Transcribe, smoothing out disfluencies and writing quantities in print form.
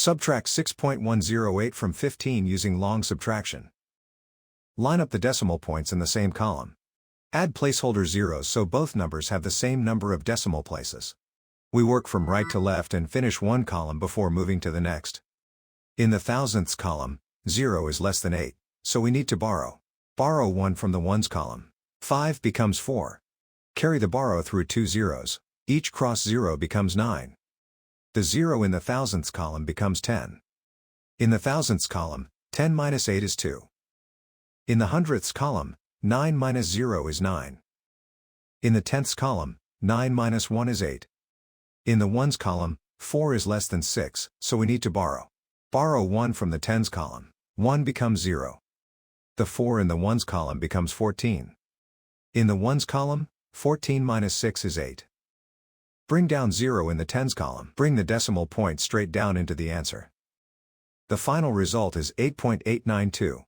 Subtract 6.108 from 15 using long subtraction. Line up the decimal points in the same column. Add placeholder zeros so both numbers have the same number of decimal places. We work from right to left and finish one column before moving to the next. In the thousandths column, 0 is less than 8, so we need to borrow. Borrow 1 from the ones column. 5 becomes 4. Carry the borrow through 2 zeros. Each cross 0 becomes 9. The 0 in the thousandths column becomes 10. In the thousandths column, 10 minus 8 is 2. In the hundredths column, 9 minus 0 is 9. In the tenths column, 9 minus 1 is 8. In the ones column, 4 is less than 6, so we need to borrow. Borrow 1 from the tens column. 1 becomes 0. The 4 in the ones column becomes 14. In the ones column, 14 minus 6 is 8. Bring down 0 in the tens column. Bring the decimal point straight down into the answer. The final result is 8.892.